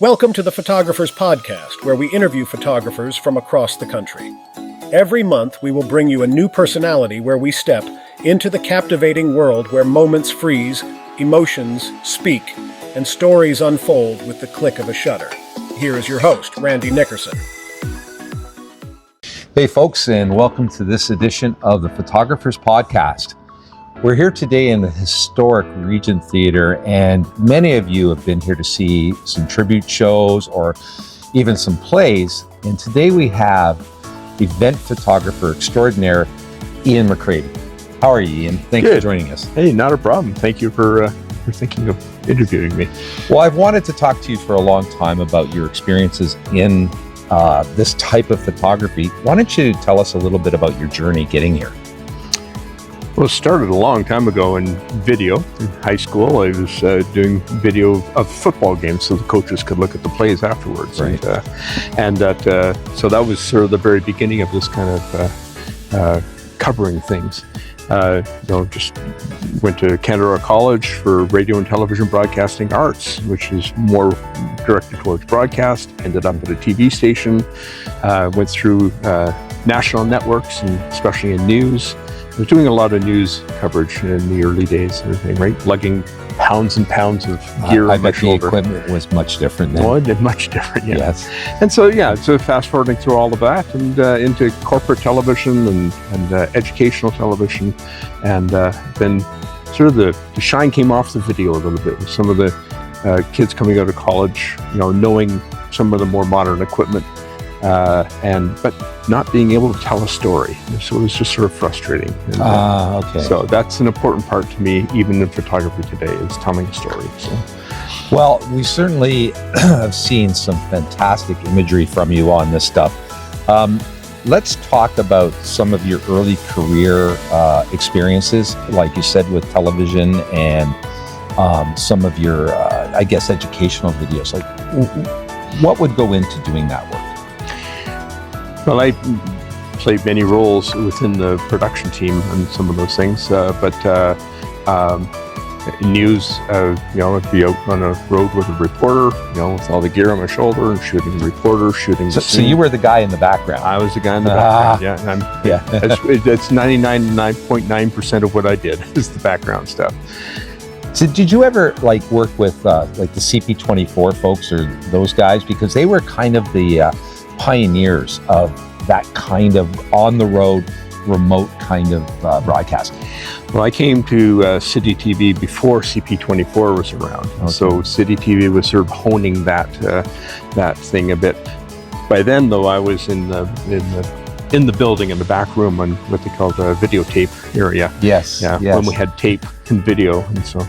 Welcome to the Photographers Podcast, where we interview photographers from across the country. Every month, we will bring you a new personality where we step into the captivating world where moments freeze, emotions speak, and stories unfold with the click of a shutter. Here is your host, Randy Nickerson. Hey folks, and welcome to this edition of the Photographers Podcast. We're here today in the historic Regent Theater, and many of you have been here to see some tribute shows or even some plays. And today we have event photographer extraordinaire, Ian Macready. How are you, Ian? Thanks for joining us. Hey, not a problem. Thank you for thinking of interviewing me. Well, I've wanted to talk to you for a long time about your experiences in this type of photography. Why don't you tell us a little bit about your journey getting here? Well, it started a long time ago in video. In high school, I was doing video of football games so the coaches could look at the plays afterwards. Right. So that was sort of the very beginning of this kind of covering things. Just went to Canada College for radio and television broadcasting arts, which is more directed towards broadcast. Ended up at a TV station, went through national networks, and especially in news. I was doing a lot of news coverage in the early days and everything, right? Lugging pounds and pounds of gear on my shoulder. I bet the equipment was much different then. Well, it did much different, yeah. Yes. And so fast forwarding through all of that and into corporate television and educational television. And then sort of the shine came off the video a little bit with some of the kids coming out of college, knowing some of the more modern equipment. But not being able to tell a story. So it was just sort of frustrating. Okay. So that's an important part to me, even in photography today, is telling a story. So. Well, we certainly have seen some fantastic imagery from you on this stuff. Let's talk about some of your early career experiences, like you said, with television and some of your, educational videos. Like, what would go into doing that work? Well, I played many roles within the production team and some of those things, but news, I'd be out on a road with a reporter, with all the gear on my shoulder and shooting the reporter, shooting the scene. So you were the guy in the background? I was the guy in the background, That's 99.9% of what I did is the background stuff. So did you ever work with the CP24 folks or those guys? Because they were kind of the pioneers of that kind of on-the-road, remote kind of broadcasting. Well, I came to City TV before CP24 was around. Okay. So City TV was sort of honing that thing a bit. By then, though, I was in the building in the back room on what they call the videotape area. Yes. Yeah. Yes. When we had tape and video, and so.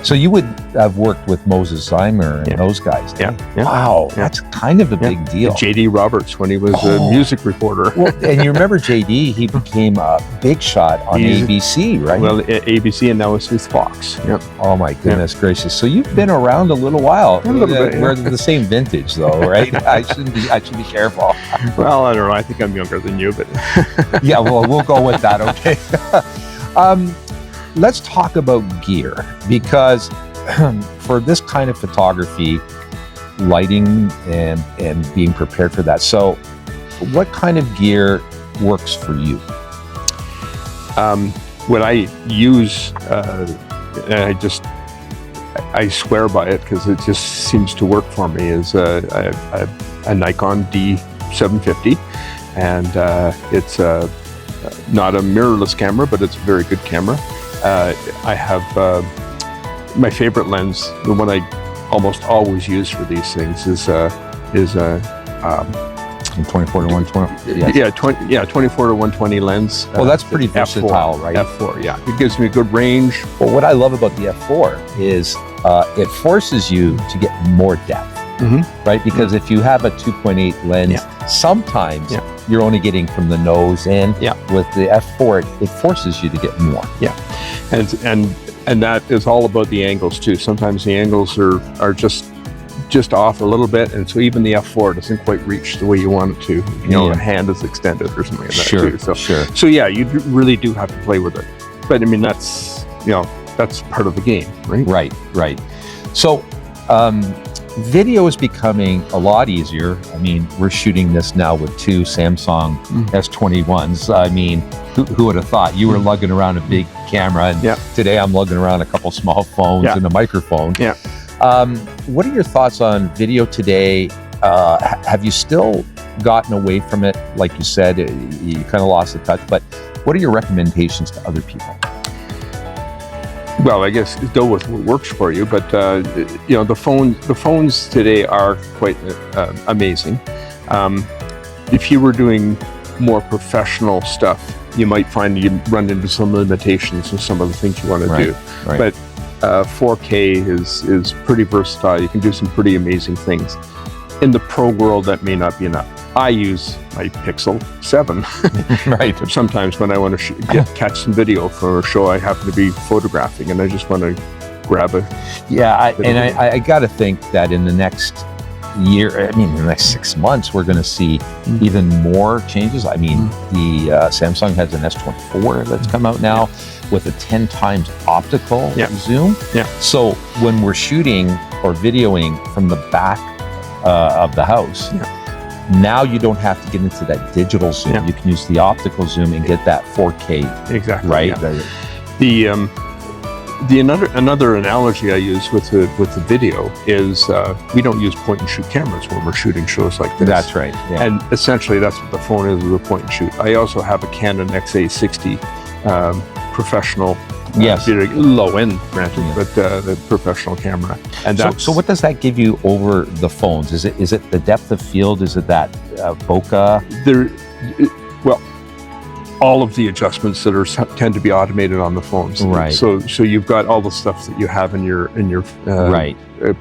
So you would have worked with Moses Zeimer and those guys. Yeah. Wow, that's kind of a big deal. JD Roberts when he was a music reporter. Well, and you remember JD? He became a big shot on ABC, right? Well, ABC, and now it's with Fox. Yep. Oh my goodness gracious! So you've been around a little while. A little bit. We're the same vintage, though, right? I should be careful. Well, I don't know. I think I'm younger than you, but yeah. Well, we'll go with that. Okay. Let's talk about gear, because for this kind of photography, lighting and being prepared for that. So what kind of gear works for you? What I use, I swear by it because it just seems to work for me, is a Nikon D750, and it's not a mirrorless camera, but it's a very good camera. I have my favorite lens, the one I almost always use for these things, is a 24 to 120. Yes. 24 to 120 lens. Well, that's pretty versatile, right? F4, yeah. It gives me a good range. Well, what I love about the F4 is it forces you to get more depth, right? Because if you have a 2.8 lens, sometimes you're only getting from the nose in. With the F4, it forces you to get more. Yeah, and that is all about the angles too. Sometimes the angles are just off a little bit, and so even the F4 doesn't quite reach the way you want it to. A hand is extended or something like that too. So yeah, you really do have to play with it. But I mean, that's part of the game, right? Right. So Video is becoming a lot easier. I mean, we're shooting this now with 2 Samsung S21s. I mean, who would have thought? You were lugging around a big camera, and today I'm lugging around a couple small phones and a microphone. What are your thoughts on video today? Have you still gotten away from it? Like you said, you kind of lost the touch, but what are your recommendations to other people? Well, I guess go with what works for you, but you know, the phones today are quite amazing. If you were doing more professional stuff, you might find you run into some limitations in some of the things you want to do. But 4K is pretty versatile. You can do some pretty amazing things. In the pro world, that may not be enough. I use my Pixel 7 sometimes when I want to catch some video for a show I happen to be photographing, and I just want to grab a I got to think that in the next year, I mean, in the next 6 months, we're going to see even more changes. I mean, the Samsung has an S24 that's come out now with a 10 times optical zoom. So when we're shooting or videoing from the back of the house, now you don't have to get into that digital zoom. You can use the optical zoom and get that 4K. Exactly. Right. Another analogy I use with the video is we don't use point and shoot cameras when we're shooting shows like this. That's right. And essentially that's what the phone is a point and shoot. I also have a Canon XA60 professional. Low end, granted, but the professional camera. And so what does that give you over the phones? Is it the depth of field? Is it that bokeh? Well, all of the adjustments that tend to be automated on the phones. Right. So you've got all the stuff that you have in your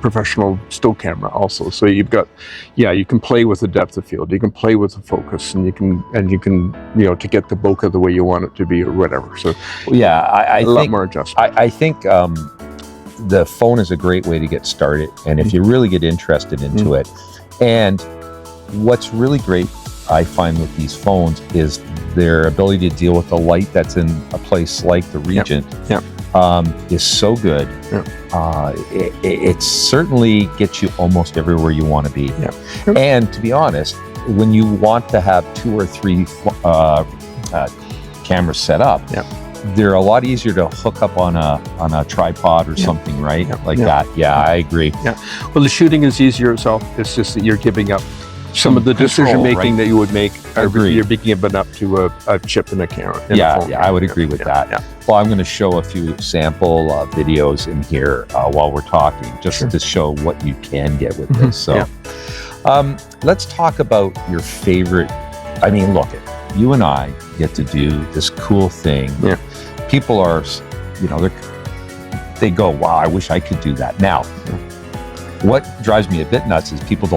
professional still camera also. So you've got, you can play with the depth of field. You can play with the focus, and you can to get the bokeh the way you want it to be or whatever. So I think think more adjustment. I think the phone is a great way to get started, and if you really get interested into it, and what's really great I find with these phones is their ability to deal with the light that's in a place like the Regent is so good. It certainly gets you almost everywhere you want to be. And to be honest, when you want to have 2 or 3 cameras set up, they're a lot easier to hook up on a tripod or something, right? That. I agree. Well, the shooting is easier itself. It's just that you're giving up some of the decision making that you would make. You're giving it up to a chip in a camera. I would agree with that. Well, I'm going to show a few sample videos in here while we're talking, just to show what you can get with this. So let's talk about your favorite. I mean, look, you and I get to do this cool thing. People are, they go, wow, I wish I could do that. Now, what drives me a bit nuts is people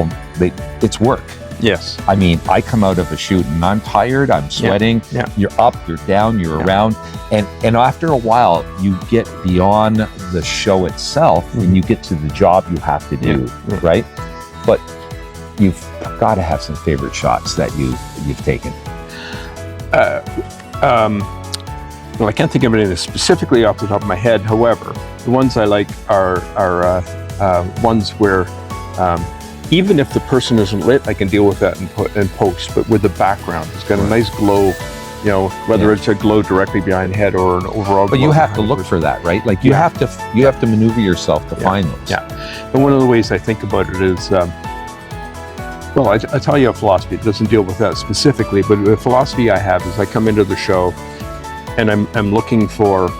it's work. Yes. I mean, I come out of a shoot and I'm tired, I'm sweating, you're up, you're down, you're around. And after a while, you get beyond the show itself and you get to the job you have to do, right? But you've got to have some favorite shots that you've taken. Well, I can't think of anything specifically off the top of my head. However, the ones I like are ones where even if the person isn't lit, I can deal with that in post. But with the background, it's got a nice glow, whether it's a glow directly behind the head or an overall. But you have to look for that, right? Like you have to maneuver yourself to find those. And one of the ways I think about it is, I tell you a philosophy. It doesn't deal with that specifically, but the philosophy I have is I come into the show, and I'm looking for.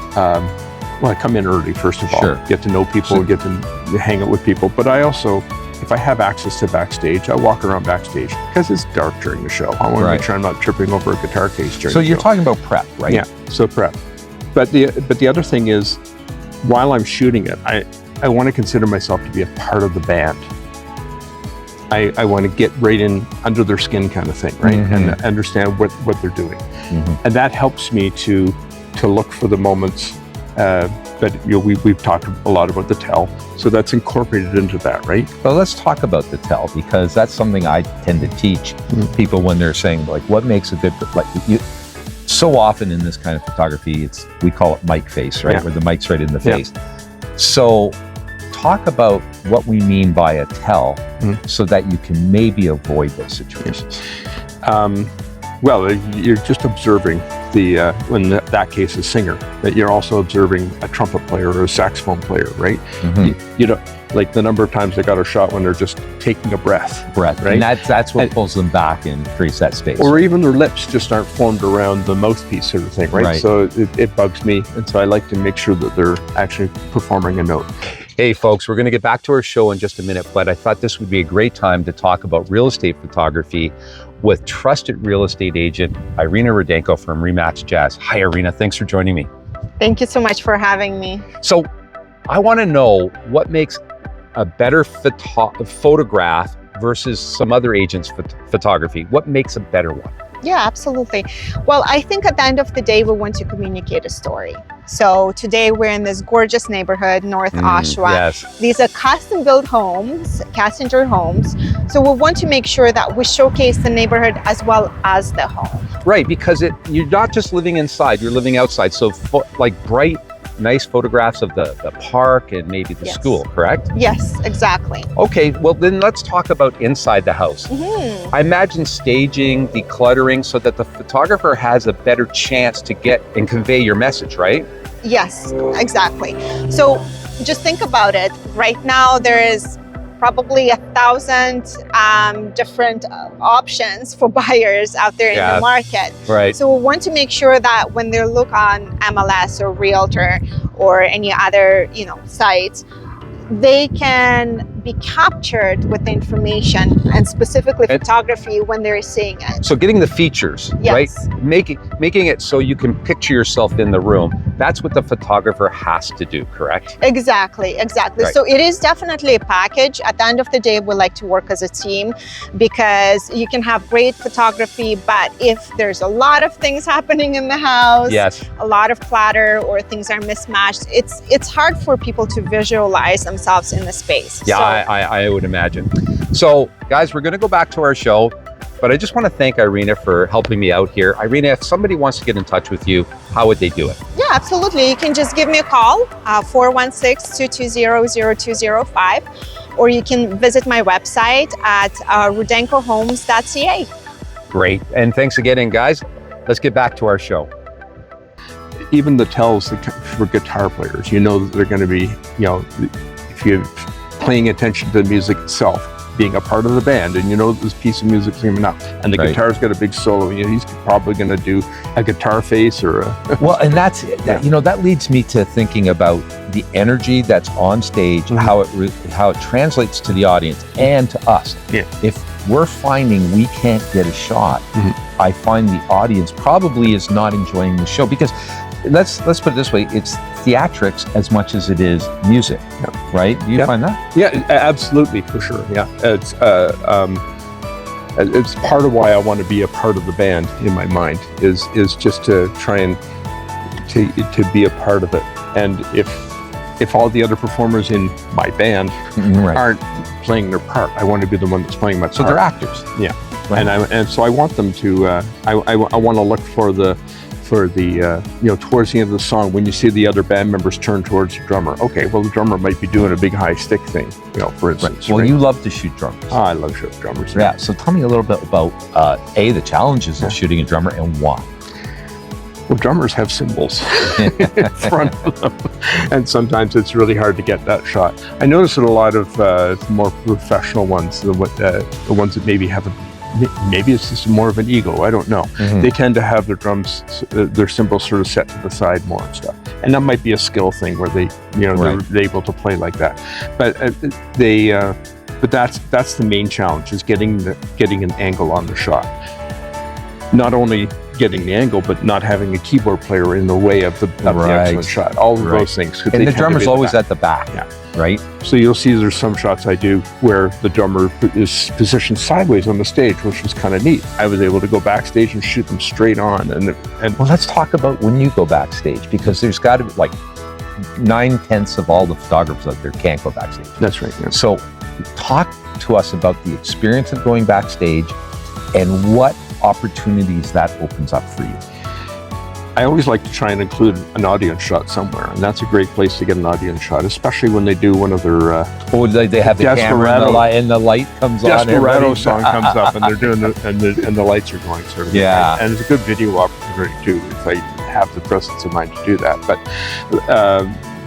I come in early, first of all, get to know people, get to hang out with people. But I also, if I have access to backstage, I walk around backstage because it's dark during the show. I want to make sure I'm not tripping over a guitar case during the show. So you're talking about prep, right? Yeah, so prep. But the other thing is, while I'm shooting it, I want to consider myself to be a part of the band. I want to get right in under their skin kind of thing, right? And understand what they're doing. And that helps me to look for the moments. But we've talked a lot about the tell, so that's incorporated into that, right? Well, let's talk about the tell, because that's something I tend to teach people when they're saying, like, what makes a good, so often in this kind of photography, we call it mic face, right? Where the mic's right in the face. So talk about what we mean by a tell Mhm. so that you can maybe avoid those situations. Well, you're just observing in that case, a singer, that you're also observing a trumpet player or a saxophone player, right? Mhm. You know, like the number of times they got a shot when they're just taking a breath, Breath, right? and that's what pulls them back and creates that space. Or even their lips just aren't formed around the mouthpiece sort of thing, right? Right. So it bugs me, and so I like to make sure that they're actually performing a note. Hey folks, we're going to get back to our show in just a minute, but I thought this would be a great time to talk about real estate photography with trusted real estate agent Irina Rudenko from Remax Jazz. Hi Irina, thanks for joining me. Thank you so much for having me. So I want to know what makes a better photograph versus some other agents' photography. What makes a better one? Yeah, absolutely. Well, I think at the end of the day, we want to communicate a story. So today we're in this gorgeous neighborhood, North Oshawa. Yes. These are custom built homes, cast-injured homes. So we want to make sure that we showcase the neighborhood as well as the home. Right, because you're not just living inside, you're living outside. So like bright, nice photographs of the park and maybe the Yes. school, correct? Yes, exactly. Okay, well then let's talk about inside the house. Mhm. I imagine staging, decluttering, so that the photographer has a better chance to get and convey your message, right? Yes, exactly. So just think about it. Right now, there is probably 1,000 different options for buyers out there in Yeah. the market. Right. So we want to make sure that when they look on MLS or Realtor or any other, sites, they can be captured with the information and specifically And- photography when they're seeing it. So getting the features, Yes. right? Making it so you can picture yourself in the room. That's what the photographer has to do, correct? Exactly. Right. So it is definitely a package. At the end of the day, we like to work as a team because you can have great photography, but if there's a lot of things happening in the house, Yes. a lot of clutter or things are mismatched, it's hard for people to visualize themselves in the space. Yeah, So, I would imagine. So guys, we're gonna go back to our show, but I just wanna thank Irina for helping me out here. Irina, if somebody wants to get in touch with you, how would they do it? yeah, absolutely. You can just give me a call, 416-220-0205, or you can visit my website at rudenkohomes.ca. Great, and thanks again, and guys, let's get back to our show. Even the tells for guitar players, you know that they're going to be, if you're paying attention to the music itself, being a part of the band, and you know this piece of music's coming up, and the Right. guitar's got a big solo, he's probably going to do a guitar face or a Well, and that leads me to thinking about the energy that's on stage, Mhm. how it translates to the audience and to us. Yeah. If we're finding we can't get a shot, Mhm. I find the audience probably is not enjoying the show, because let's put it this way, it's theatrics as much as it is music, right? Do you Yeah. find that? Yeah, absolutely, for sure. Yeah, it's part of why I want to be a part of the band in my mind is just to try and to be a part of it. And if all the other performers in my band Right. aren't playing their part, I want to be the one that's playing my part. So they're actors. Yeah, Right. and so I want them to. I want to look for the towards the end of the song, when you see the other band members turn towards the drummer. Okay, well the drummer might be doing a big high stick thing, for instance. Well, right? you love to shoot drummers. I love shoot drummers. Yeah. So tell me a little bit about the challenges of shooting a drummer and why. Well, drummers have cymbals in front of them, and sometimes it's really hard to get that shot. I notice that a lot of more professional ones, the ones that maybe it's just more of an ego, I don't know. Mhm. They tend to have their their cymbals sort of set to the side more and stuff. And that might be a skill thing where they, Right. they're able to play like that. But but that's the main challenge, is getting an angle on the shot. Not only getting the angle, but not having a keyboard player in the way of the Right. excellent shot. All of Right. those things. 'Cause they And the tend to drummer's be in the always back. at the back, Yeah. right? So you'll see there's some shots I do where the drummer is positioned sideways on the stage, which was kind of neat. I was able to go backstage and shoot them straight on, and Well, let's talk about when you go backstage, because there's got to be like 9/10 of all the photographers out there can't go backstage. that's right. Yeah. So talk to us about the experience of going backstage and what opportunities that opens up for you. I always like to try and include an audience shot somewhere, and that's a great place to get an audience shot, especially when they do one of their they have the camera and the light comes on. Desperado song comes up, and they're doing and the lights are going sort of. Yeah, and it's a good video opportunity too if I have the presence of mind to do that.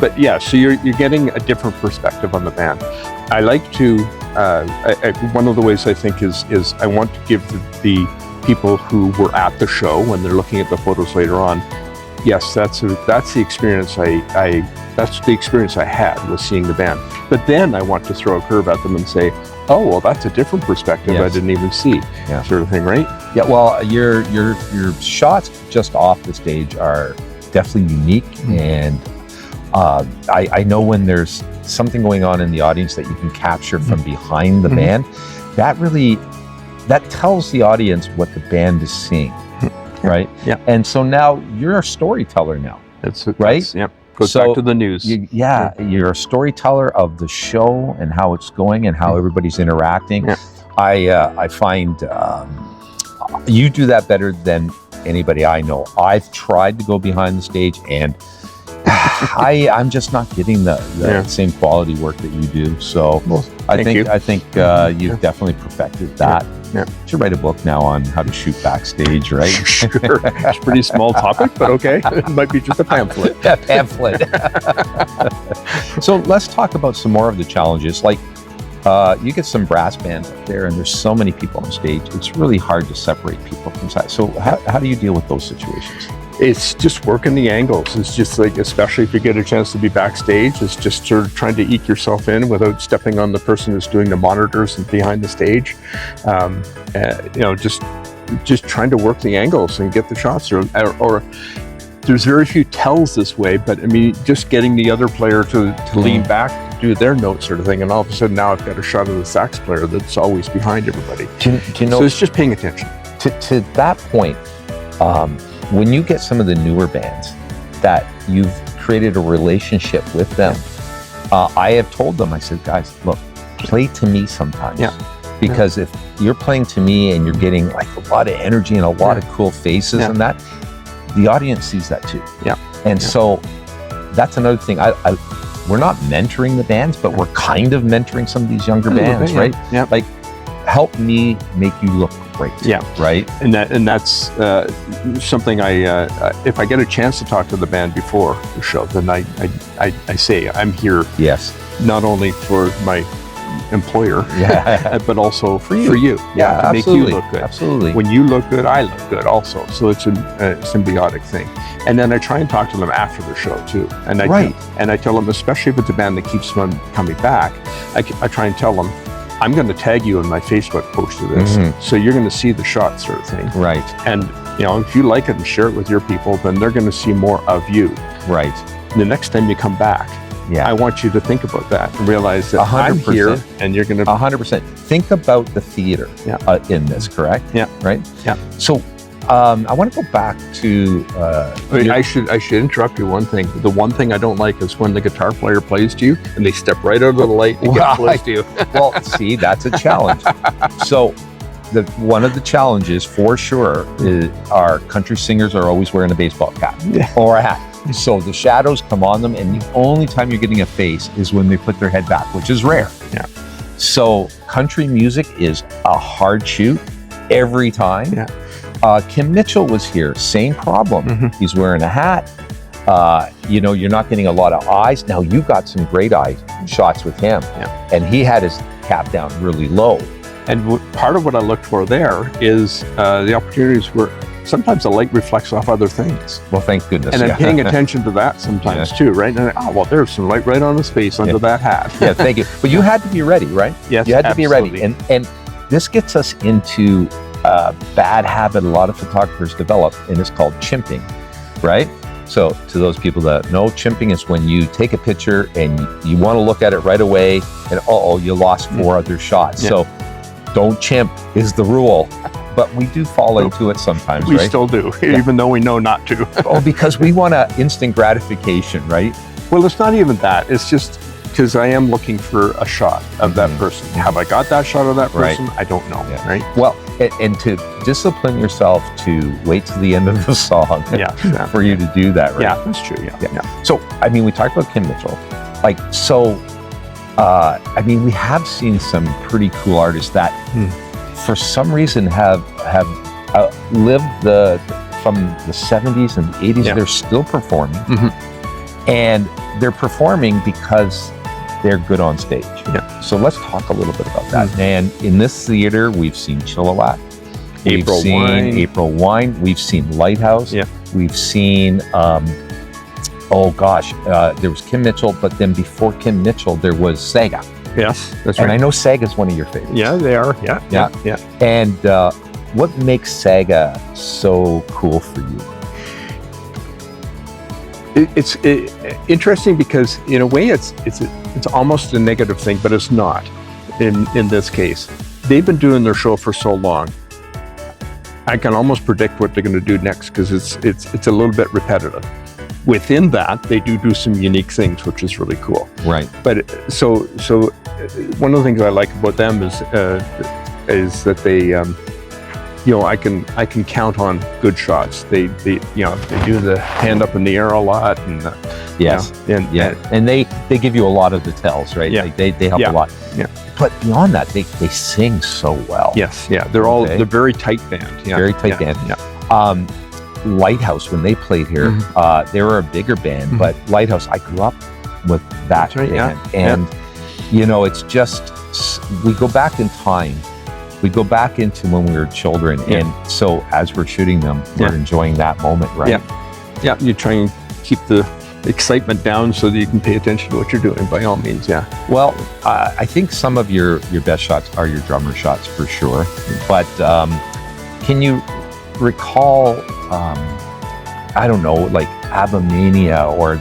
But yeah, so you're getting a different perspective on the band. I like to one of the ways I think is I want to give the people who were at the show when they're looking at the photos later on. Yes, that's the experience that's the experience I had with seeing the band. But then I want to throw a curve at them and say, oh, well, that's a different perspective I didn't even see, sort of thing, right? Yeah. Well, your shots just off the stage are definitely unique, and I know when there's something going on in the audience that you can capture from behind the band, that tells the audience what the band is seeing, right? Yeah. And so now you're a storyteller now, right? Goes back to the news. You're a storyteller of the show and how it's going and how everybody's interacting. Yeah. I find you do that better than anybody I know. I've tried to go behind the stage, and I'm just not getting the same quality work that you do. So I think you've definitely perfected that. Yeah. You should write a book now on how to shoot backstage, right? Sure. It's a pretty small topic, but okay. It might be just a pamphlet. A pamphlet. So let's talk about some more of the challenges. Like you get some brass bands up there, and there's so many people on stage. It's really hard to separate people from side. So how do you deal with those situations? It's just working the angles. It's just like, especially if you get a chance to be backstage, it's just sort of trying to eke yourself in without stepping on the person who's doing the monitors and behind the stage. Just trying to work the angles and get the shots. Or there's very few tells this way, but I mean, just getting the other player to lean back, do their note sort of thing, and all of a sudden now I've got a shot of the sax player that's always behind everybody. Do you know, so it's just paying attention. To that point, when you get some of the newer bands that you've created a relationship with them, I have told them, I said, guys, look, play to me sometimes. Yeah. Because if you're playing to me and you're getting like a lot of energy and a lot of cool faces and that, the audience sees that too. Yeah. And so that's another thing. We're not mentoring the bands, but we're kind of mentoring some of these younger bands, right? Yeah. Like, help me make you look great. Yeah. Right. And that's something if I get a chance to talk to the band before the show, then I say I'm here. Yes. Not only for my employer, but also for you. Yeah, to make you look good. Absolutely. When you look good, I look good also. So it's a symbiotic thing. And then I try and talk to them after the show too. And I tell them, especially if it's a band that keeps them coming back, I try and tell them, I'm going to tag you in my Facebook post of this, so you're going to see the shot, sort of thing. Right. And if you like it and share it with your people, then they're going to see more of you. Right. The next time you come back, I want you to think about that and realize that 100%. I'm here, and you're going to 100% think about the theater in this. Correct. Yeah. Right. Yeah. So. I want to go back to. I should interrupt you. One thing. The one thing I don't like is when the guitar player plays to you and they step right out of the light and get close to you. Well, see, that's a challenge. So, one of the challenges for sure is our country singers are always wearing a baseball cap or a hat. So the shadows come on them, and the only time you're getting a face is when they put their head back, which is rare. Yeah. So country music is a hard shoot every time. Yeah. Kim Mitchell was here, same problem. He's wearing a hat. You're not getting a lot of eyes. Now you got some great eye shots with him, and he had his cap down really low. And part of what I looked for there is the opportunities where sometimes the light reflects off other things. Well, thank goodness. And I'm paying attention to that sometimes too, right? And there's some light right on his face under that hat. Yeah, thank you. But you had to be ready, right? Yes, you had to absolutely. be ready. And this gets us into a bad habit a lot of photographers develop, and it's called chimping, right? So to those people that know, chimping is when you take a picture and you want to look at it right away, and you lost 4 other shots. So don't chimp is the rule, but we do fall into it sometimes, we right? Still do, even though we know not to. Because we want instant gratification, right? Well, it's not even that. It's just because I am looking for a shot of that person. Have I got that shot of that person? Right. I don't know. Yeah. Right? Well, and to discipline yourself to wait till the end of the song for you to do that, right? Yeah, that's true. Yeah. So, I mean, we talked about Kim Mitchell. I mean, we have seen some pretty cool artists that for some reason have lived from the 70s and 80s. Yeah. They're still performing. And they're performing because they're good on stage. Yeah. So let's talk a little bit about that. And in this theater, we've seen Chilliwack. We've April seen Wine. April Wine. We've seen Lighthouse. Yeah. We've seen, there was Kim Mitchell, but then before Kim Mitchell, there was Saga. Yes, that's And right. I know Saga's one of your favorites. Yeah, they are. Yeah. And what makes Saga so cool for you? It's interesting because in a way it's almost a negative thing, but it's not in this case. They've been doing their show for so long. I can almost predict what they're going to do next because it's a little bit repetitive. Within that, they do some unique things, which is really cool. Right. But so one of the things I like about them is that they I can count on good shots. They do the hand up in the air a lot, and Yes. And they give you a lot of details, right? Yeah. Like they help a lot. Yeah. But beyond that, they sing so well. Yes, yeah, they're very tight band. Yeah. Very tight band. Yeah. Lighthouse, when they played here, they were a bigger band, but Lighthouse, I grew up with that That's right, band. yeah. And it's just, we go back in time. We go back into when we were children, and so as we're shooting them, we're enjoying that moment, right? Yeah, you try and keep the excitement down so that you can pay attention to what you're doing, by all means, Well, I think some of your best shots are your drummer shots for sure, but can you recall, I don't know, like Abamania or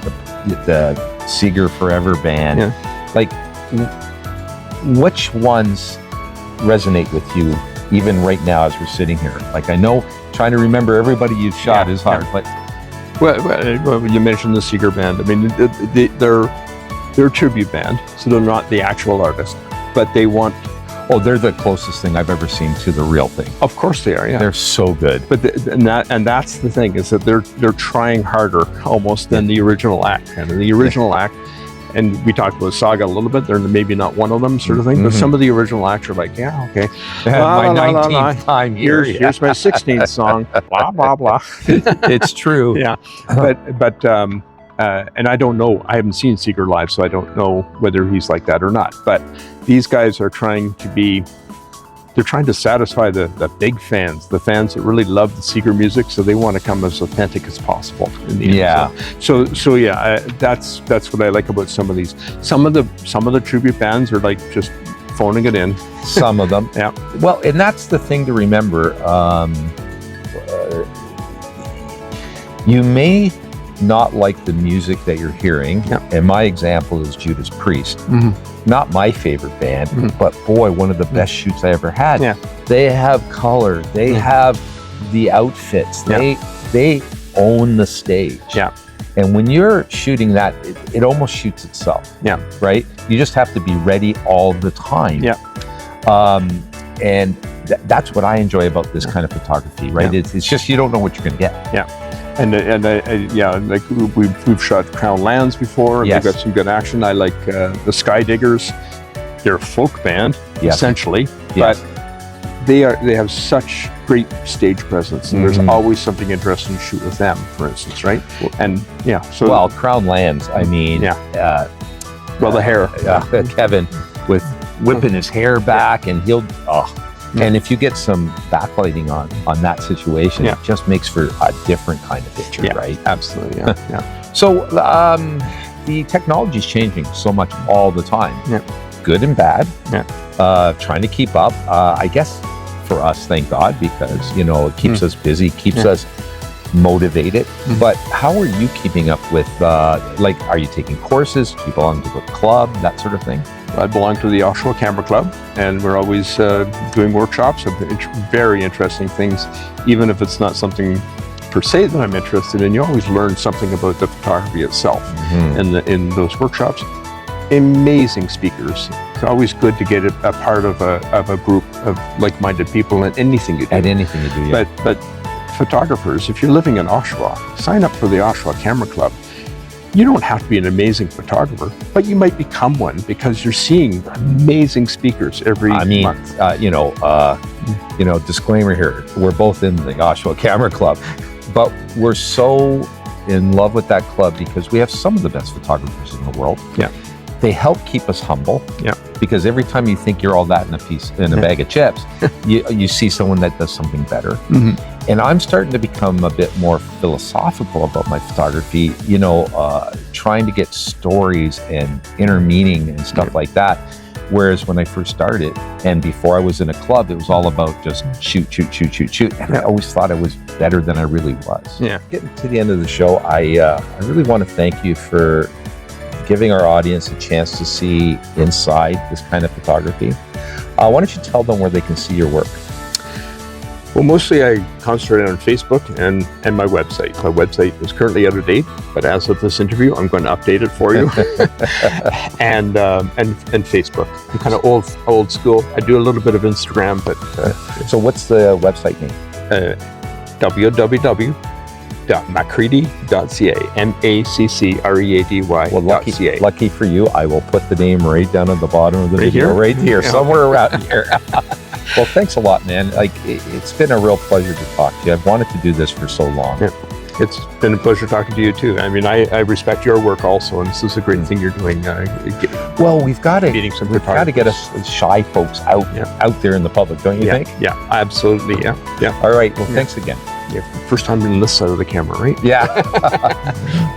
the Seeger Forever band, like which ones resonate with you even right now as we're sitting here? Like, I know trying to remember everybody you've shot is hard, but Well, you mentioned the Seeger band. I mean, they're a tribute band, so they're not the actual artist, but they want. Oh, they're the closest thing I've ever seen to the real thing. Of course they are. Yeah, They're so good. But that's the thing, is that they're trying harder almost than the original act. And the original act, and we talked about Saga a little bit. They're maybe not one of them, sort of thing. But some of the original acts are like, okay, My 19th time here. Here's my 16th song. Blah blah blah. It's true. Yeah, but and I don't know. I haven't seen Seeger live, so I don't know whether he's like that or not. But these guys are trying to satisfy the big fans, the fans that really love the Seeger music, so they want to come as authentic as possible in the end. Yeah. So that's what I like about some of these. Some of the tribute bands are like just phoning it in. Some of them. Yeah. Well, and that's the thing to remember. You may not like the music that you're hearing, and my example is Judas Priest. Not my favorite band, but boy, one of the best shoots I ever had. Yeah. They have color, they have the outfits, they own the stage. Yeah. And when you're shooting that, it almost shoots itself. Yeah. Right? You just have to be ready all the time. Yeah. And that's what I enjoy about this kind of photography, right? Yeah. It's just, you don't know what you're going to get. Yeah. And like we've shot Crown Lands before, and Yes. they've got some good action. I like the Sky Diggers. They're a folk band, essentially, Yes. but they have such great stage presence, and there's always something interesting to shoot with them, for instance, right? And Well, Crown Lands, I mean, the hair, Kevin with whipping his hair back, and and if you get some backlighting on that situation, it just makes for a different kind of picture, right? Absolutely, yeah. So the technology is changing so much all the time, good and bad. Trying to keep up, I guess, for us, thank God, because it keeps us busy, keeps us motivated. But how are you keeping up with, are you taking courses? Do you belong to a club, that sort of thing? I belong to the Offshore Camera Club, and we're always doing workshops of very interesting things. Even if it's not something per se that I'm interested in, you always learn something about the photography itself in those workshops. amazing speakers. It's always good to get a part of a group of like-minded people in anything you do. At anything you do, yeah. But photographers, if you're living in Oshawa, sign up for the Oshawa Camera Club. You don't have to be an amazing photographer, but you might become one because you're seeing amazing speakers every month. Disclaimer here, we're both in the Oshawa Camera Club, but we're so in love with that club because we have some of the best photographers in the world. Yeah. They help keep us humble. Yeah. Because every time you think you're all that in a bag of chips, you see someone that does something better. Mm-hmm. And I'm starting to become a bit more philosophical about my photography, trying to get stories and inner meaning and stuff like that. Whereas when I first started and before I was in a club, it was all about just shoot. And I always thought I was better than I really was. Yeah. Getting to the end of the show, I really want to thank you for giving our audience a chance to see inside this kind of photography. Why don't you tell them where they can see your work? Well, mostly I concentrate on Facebook and my website. My website is currently out of date, but as of this interview, I'm going to update it for you. and Facebook. I'm kind of old school. I do a little bit of Instagram, but so what's the website name? www.macready.ca. MACCREADY.ca. Well, lucky for you, I will put the name right down at the bottom of the video, right here, somewhere around here. Well, thanks a lot, man. It's been a real pleasure to talk to you. I've wanted to do this for so long. Yeah. It's been a pleasure talking to you too. I mean, I respect your work also, and this is a great thing you're doing. Well, we've got to get us shy folks out there in the public, don't you think? Yeah, absolutely. Yeah. All right. Well, thanks again. Yeah, first time in this side of the camera, right? Yeah.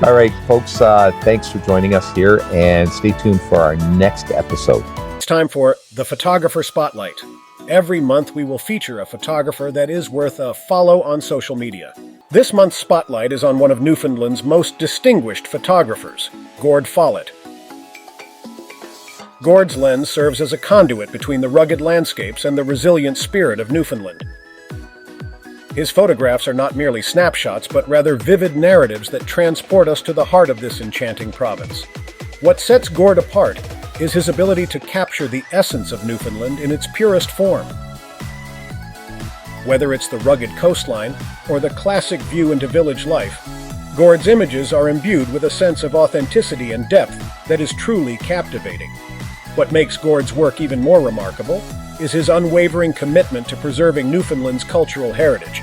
All right, folks. Thanks for joining us here, and stay tuned for our next episode. It's time for the Photographer Spotlight. Every month we will feature a photographer that is worth a follow on social media. This month's spotlight is on one of Newfoundland's most distinguished photographers, Gord Follett. Gord's lens serves as a conduit between the rugged landscapes and the resilient spirit of Newfoundland. His photographs are not merely snapshots, but rather vivid narratives that transport us to the heart of this enchanting province. What sets Gord apart is his ability to capture the essence of Newfoundland in its purest form. Whether it's the rugged coastline or the classic view into village life, Gord's images are imbued with a sense of authenticity and depth that is truly captivating. What makes Gord's work even more remarkable is his unwavering commitment to preserving Newfoundland's cultural heritage.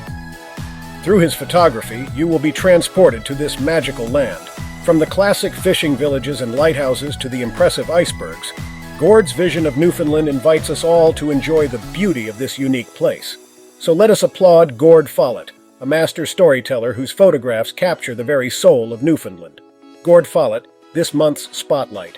Through his photography, you will be transported to this magical land. From the classic fishing villages and lighthouses to the impressive icebergs, Gord's vision of Newfoundland invites us all to enjoy the beauty of this unique place. So let us applaud Gord Follett, a master storyteller whose photographs capture the very soul of Newfoundland. Gord Follett, this month's Spotlight.